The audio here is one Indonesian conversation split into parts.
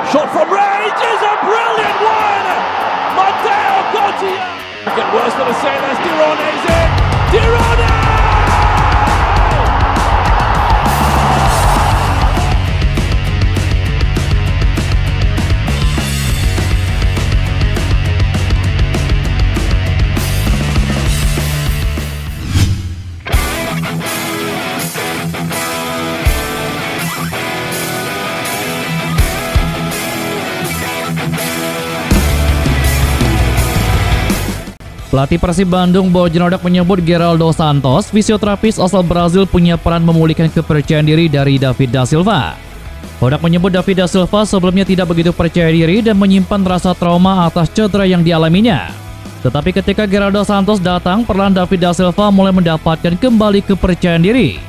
Shot from range is a brilliant one! Matteo Gottia! Get worse than a sailor, Dirone's in! Dirone! Pelatih Persib Bandung Bojan Hodak menyebut Geraldo Santos, fisioterapis asal Brazil, punya peran memulihkan kepercayaan diri dari David da Silva. Hodak menyebut David da Silva sebelumnya tidak begitu percaya diri dan menyimpan rasa trauma atas cedera yang dialaminya. Tetapi ketika Geraldo Santos datang, perlahan David da Silva mulai mendapatkan kembali kepercayaan diri.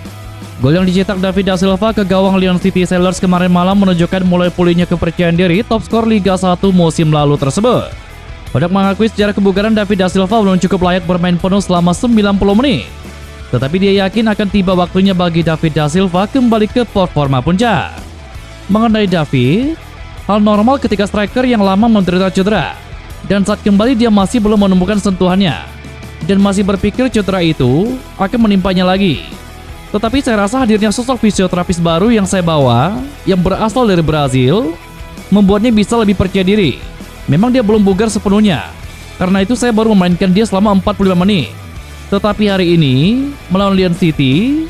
Gol yang dicetak David da Silva ke gawang Lyon City Sailors kemarin malam menunjukkan mulai pulihnya kepercayaan diri top skor Liga 1 musim lalu tersebut. Hodak mengakui secara kebugaran David da Silva belum cukup layak bermain penuh selama 90 menit. Tetapi dia yakin akan tiba waktunya bagi David da Silva kembali ke performa puncak. Mengenai David, hal normal ketika striker yang lama menderita cedera. Dan saat kembali dia masih belum menemukan sentuhannya. Dan masih berpikir cedera itu akan menimpanya lagi. Tetapi saya rasa hadirnya sosok fisioterapis baru yang saya bawa, yang berasal dari Brazil, membuatnya bisa lebih percaya diri. Memang dia belum bugar sepenuhnya, karena itu saya baru memainkan dia selama 45 menit. Tetapi hari ini, melawan Lyon City,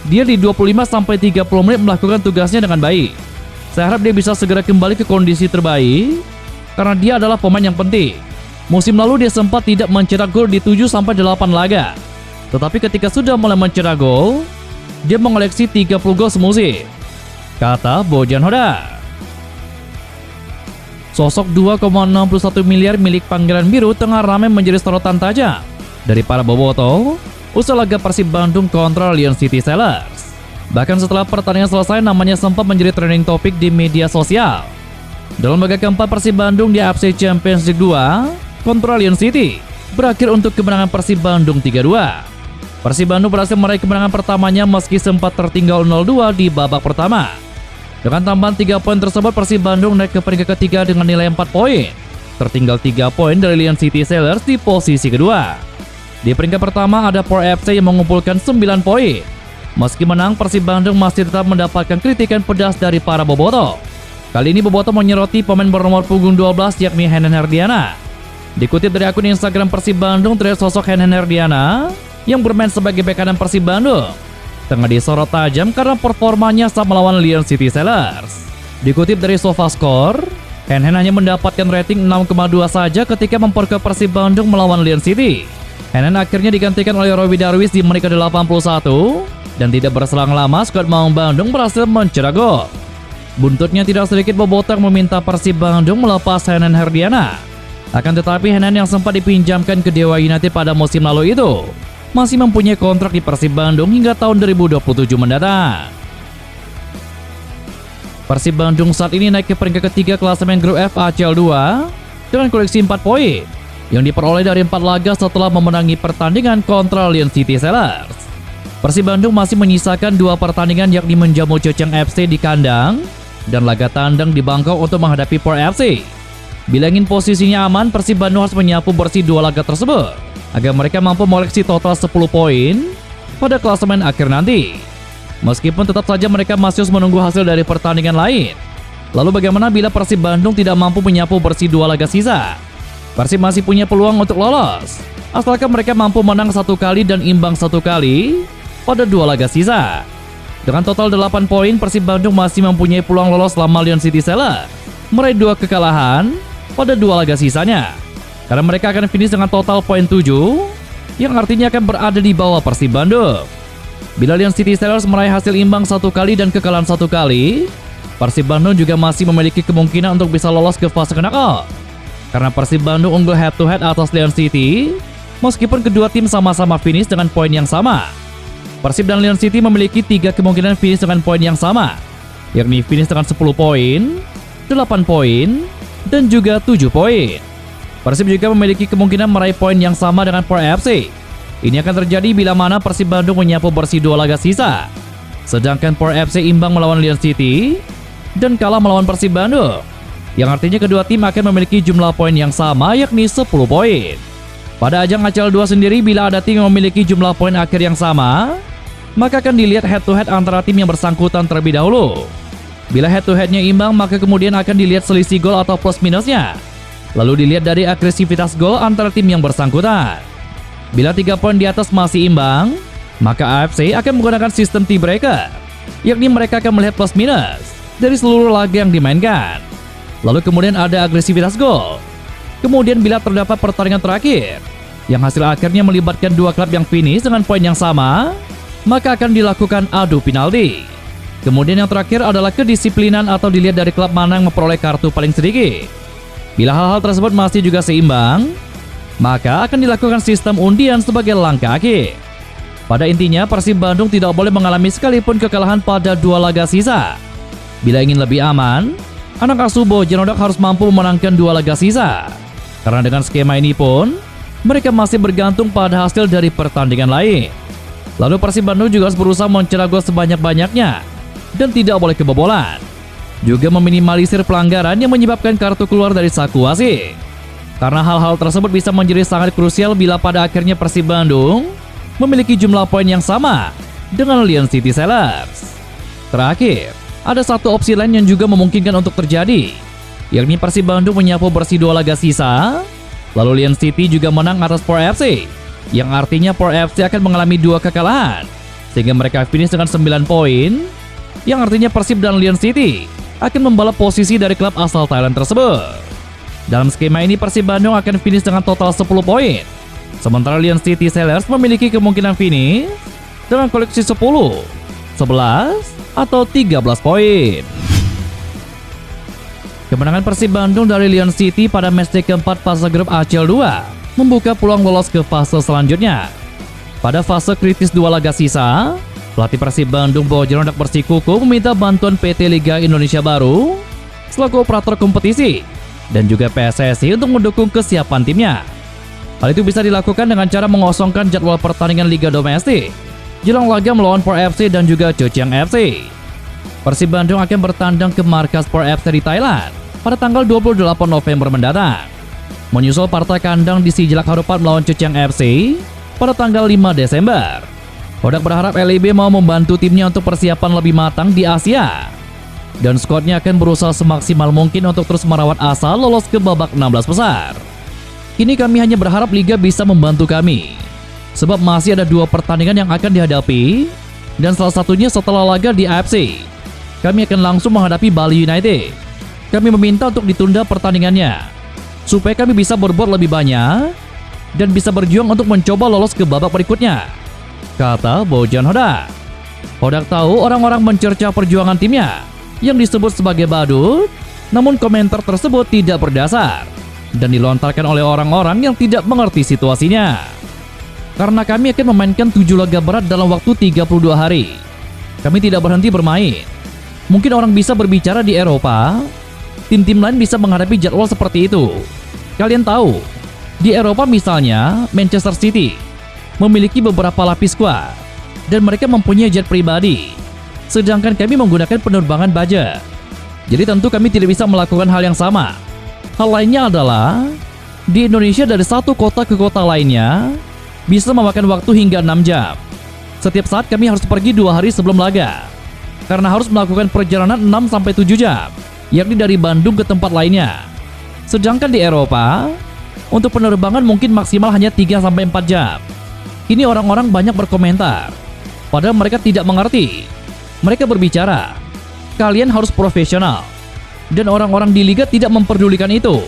dia di 25-30 menit melakukan tugasnya dengan baik. Saya harap dia bisa segera kembali ke kondisi terbaik, karena dia adalah pemain yang penting. Musim lalu dia sempat tidak mencetak gol di 7-8 laga. Tetapi ketika sudah mulai mencetak gol, dia mengoleksi 30 gol semusim, kata Bojan Hodak. Sosok 2,61 miliar milik Pangeran Biru tengah ramai menjadi sorotan tajam dari para bobotoh usai laga Persib Bandung kontra Lyon City Sailors. Bahkan setelah pertandingan selesai, namanya sempat menjadi trending topik di media sosial. Dalam laga keempat Persib Bandung di AFC Champions League 2 kontra Lyon City berakhir untuk kemenangan Persib Bandung 3-2. Persib Bandung berhasil meraih kemenangan pertamanya meski sempat tertinggal 0-2 di babak pertama. Dengan tambahan 3 poin tersebut, Persib Bandung naik ke peringkat ketiga dengan nilai 4 poin. Tertinggal 3 poin dari Lyon City Sailors di posisi kedua. Di peringkat pertama ada Por FC yang mengumpulkan 9 poin. Meski menang, Persib Bandung masih tetap mendapatkan kritikan pedas dari para bobotoh. Kali ini bobotoh menyoroti pemain bernomor punggung 12 yakni Henan Herdiana. Dikutip dari akun Instagram Persib Bandung, terlihat sosok Henan Herdiana yang bermain sebagai bek kanan Persib Bandung tengah disorot tajam karena performanya saat melawan Lyon City Sailors. Dikutip dari SofaScore, Henan hanya mendapatkan rating 6,2 saja ketika memperkuat Persib Bandung melawan Lyon City. Henan akhirnya digantikan oleh Roby Darwis di menit ke-81 dan tidak berselang lama skuad Maung Bandung berhasil mencetak gol. Buntutnya tidak sedikit bobotoh meminta Persib Bandung melepas Henan Herdiana. Akan tetapi Henan yang sempat dipinjamkan ke Dewa United pada musim lalu itu masih mempunyai kontrak di Persib Bandung hingga tahun 2027 mendatang. Persib Bandung saat ini naik ke peringkat ketiga klasemen grup F ACL 2 dengan koleksi 4 poin yang diperoleh dari 4 laga setelah memenangi pertandingan kontra Lyon City Sailors. Persib Bandung masih menyisakan 2 pertandingan yakni menjamu Cocang FC di kandang dan laga tandang di Bangkok untuk menghadapi Por FC. Bila ingin posisinya aman, Persib Bandung harus menyapu bersih 2 laga tersebut agar mereka mampu mengoleksi total 10 poin pada klasemen akhir nanti. Meskipun tetap saja mereka masih harus menunggu hasil dari pertandingan lain. Lalu bagaimana bila Persib Bandung tidak mampu menyapu bersih 2 laga sisa? Persib masih punya peluang untuk lolos, asalkan mereka mampu menang 1 kali dan imbang 1 kali pada 2 laga sisa. Dengan total 8 poin, Persib Bandung masih mempunyai peluang lolos selama Lyon City Sailors meraih 2 kekalahan pada 2 laga sisanya. Karena mereka akan finish dengan total poin 7, yang artinya akan berada di bawah Persib Bandung. Bila Lyon City Sailors meraih hasil imbang 1 kali dan kekalahan 1 kali, Persib Bandung juga masih memiliki kemungkinan untuk bisa lolos ke fase knockout. Karena Persib Bandung unggul head to head atas Lyon City, meskipun kedua tim sama-sama finish dengan poin yang sama. Persib dan Lyon City memiliki 3 kemungkinan finish dengan poin yang sama, yakni finish dengan 10 poin, 8 poin, dan juga 7 poin. Persib juga memiliki kemungkinan meraih poin yang sama dengan Por FC. Ini akan terjadi bila mana Persib Bandung menyapu bersih 2 laga sisa, sedangkan Por FC imbang melawan Lyon City dan kalah melawan Persib Bandung. yang artinya kedua tim akan memiliki jumlah poin yang sama, yakni 10 poin. Pada ajang ACL 2 sendiri, bila ada tim yang memiliki jumlah poin akhir yang sama, maka akan dilihat head to head antara tim yang bersangkutan terlebih dahulu. Bila head to headnya imbang, maka kemudian akan dilihat selisih gol atau plus minusnya. Lalu dilihat dari agresivitas gol antara tim yang bersangkutan. Bila 3 poin di atas masih imbang, maka AFC akan menggunakan sistem tiebreaker, yakni mereka akan melihat plus minus dari seluruh laga yang dimainkan. Lalu kemudian ada agresivitas gol. Kemudian bila terdapat pertandingan terakhir yang hasil akhirnya melibatkan dua klub yang finish dengan poin yang sama, maka akan dilakukan adu penalti. Kemudian yang terakhir adalah kedisiplinan atau dilihat dari klub mana yang memperoleh kartu paling sedikit. Bila hal-hal tersebut masih juga seimbang, maka akan dilakukan sistem undian sebagai langkah akhir. Pada intinya, Persib Bandung tidak boleh mengalami sekalipun kekalahan pada 2 laga sisa. Bila ingin lebih aman, anak asuh Bojan Hodak harus mampu memenangkan 2 laga sisa. Karena dengan skema ini pun, mereka masih bergantung pada hasil dari pertandingan lain. Lalu Persib Bandung juga harus berusaha mencetak gol sebanyak-banyaknya dan tidak boleh kebobolan. Juga meminimalisir pelanggaran yang menyebabkan kartu keluar dari saku wasit. Karena hal-hal tersebut bisa menjadi sangat krusial bila pada akhirnya Persib Bandung memiliki jumlah poin yang sama dengan Lion City Sailors. Terakhir, ada satu opsi lain yang juga memungkinkan untuk terjadi, yakni Persib Bandung menyapu bersih 2 laga sisa, lalu Lion City juga menang atas Por FC, yang artinya Por FC akan mengalami 2 kekalahan, sehingga mereka finish dengan 9 poin, yang artinya Persib dan Lion City akan membalap posisi dari klub asal Thailand tersebut. Dalam skema ini Persib Bandung akan finish dengan total 10 poin, sementara Lion City Sailors memiliki kemungkinan finish dengan koleksi 10, 11, atau 13 poin. Kemenangan Persib Bandung dari Lion City pada matchday keempat fase grup ACL 2 membuka peluang lolos ke fase selanjutnya. Pada fase kritis 2 laga sisa, pelatih Persib Bandung Bojan Hodak bersikukuh meminta bantuan PT Liga Indonesia Baru selaku operator kompetisi dan juga PSSI untuk mendukung kesiapan timnya. Hal itu bisa dilakukan dengan cara mengosongkan jadwal pertandingan Liga Domestik jelang laga melawan Por FC dan juga Zhejiang FC. Persib Bandung akan bertandang ke markas Por FC di Thailand pada tanggal 28 November mendatang, menyusul partai kandang di Sijalak Harupat melawan Zhejiang FC pada tanggal 5 Desember. Hodak berharap LIB mau membantu timnya untuk persiapan lebih matang di Asia, dan skuadnya akan berusaha semaksimal mungkin untuk terus merawat asa lolos ke babak 16 besar. Kini kami hanya berharap Liga bisa membantu kami, sebab masih ada 2 pertandingan yang akan dihadapi, dan salah satunya setelah laga di AFC. Kami akan langsung menghadapi Bali United. Kami meminta untuk ditunda pertandingannya, supaya kami bisa berbuat lebih banyak, dan bisa berjuang untuk mencoba lolos ke babak berikutnya, kata Bojan Hodak. Hodak tahu orang-orang mencerca perjuangan timnya, yang disebut sebagai badut, namun komentar tersebut tidak berdasar, dan dilontarkan oleh orang-orang yang tidak mengerti situasinya. Karena kami akan memainkan 7 laga berat dalam waktu 32 hari. Kami tidak berhenti bermain. Mungkin orang bisa berbicara di Eropa, tim-tim lain bisa menghadapi jadwal seperti itu. Kalian tahu, di Eropa misalnya Manchester City memiliki beberapa lapis skuad dan mereka mempunyai jet pribadi, sedangkan kami menggunakan penerbangan budget. Jadi tentu kami tidak bisa melakukan hal yang sama. Hal lainnya adalah, di Indonesia dari satu kota ke kota lainnya bisa memakan waktu hingga 6 jam. Setiap saat kami harus pergi 2 hari sebelum laga, karena harus melakukan perjalanan 6-7 jam, yakni dari Bandung ke tempat lainnya. Sedangkan di Eropa, untuk penerbangan mungkin maksimal hanya 3-4 jam. Kini orang-orang banyak berkomentar, padahal mereka tidak mengerti. Mereka berbicara, kalian harus profesional, dan orang-orang di liga tidak memperdulikan itu.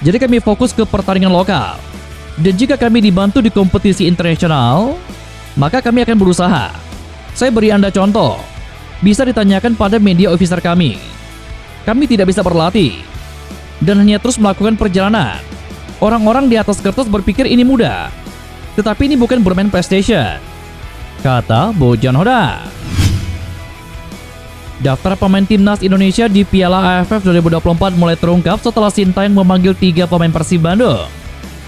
Jadi kami fokus ke pertandingan lokal. Dan jika kami dibantu di kompetisi internasional, maka kami akan berusaha. Saya beri Anda contoh. Bisa ditanyakan pada media officer kami. Kami tidak bisa berlatih dan hanya terus melakukan perjalanan. Orang-orang di atas kertas berpikir ini mudah, tetapi ini bukan bermain PlayStation, kata Bojan Hodak. Daftar pemain timnas Indonesia di Piala AFF 2024 mulai terungkap setelah Sintayong memanggil 3 pemain Persib Bandung.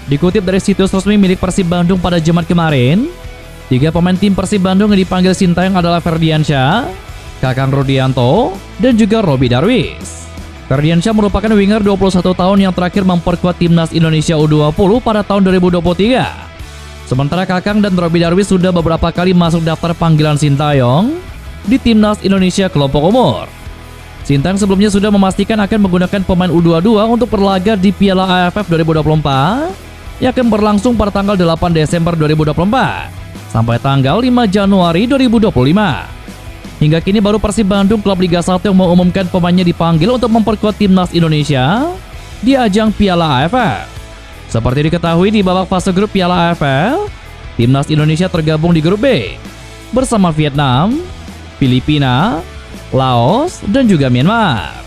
Dikutip dari situs resmi milik Persib Bandung pada Jumat kemarin, 3 pemain tim Persib Bandung yang dipanggil Sintayong adalah Ferdiansyah, Kakang Rudianto, dan juga Robby Darwis. Ferdiansyah merupakan winger 21 tahun yang terakhir memperkuat timnas Indonesia U20 pada tahun 2023. Sementara Kakang dan Robby Darwish sudah beberapa kali masuk daftar panggilan Sintayong di timnas Indonesia kelompok umur. Sintayong sebelumnya sudah memastikan akan menggunakan pemain U22 untuk berlaga di Piala AFF 2024 yang akan berlangsung pada tanggal 8 Desember 2024 sampai tanggal 5 Januari 2025. Hingga kini baru Persib Bandung klub Liga 1 yang mengumumkan pemainnya dipanggil untuk memperkuat timnas Indonesia di ajang Piala AFF. Seperti diketahui di babak fase grup Piala AFF, timnas Indonesia tergabung di grup B bersama Vietnam, Filipina, Laos, dan juga Myanmar.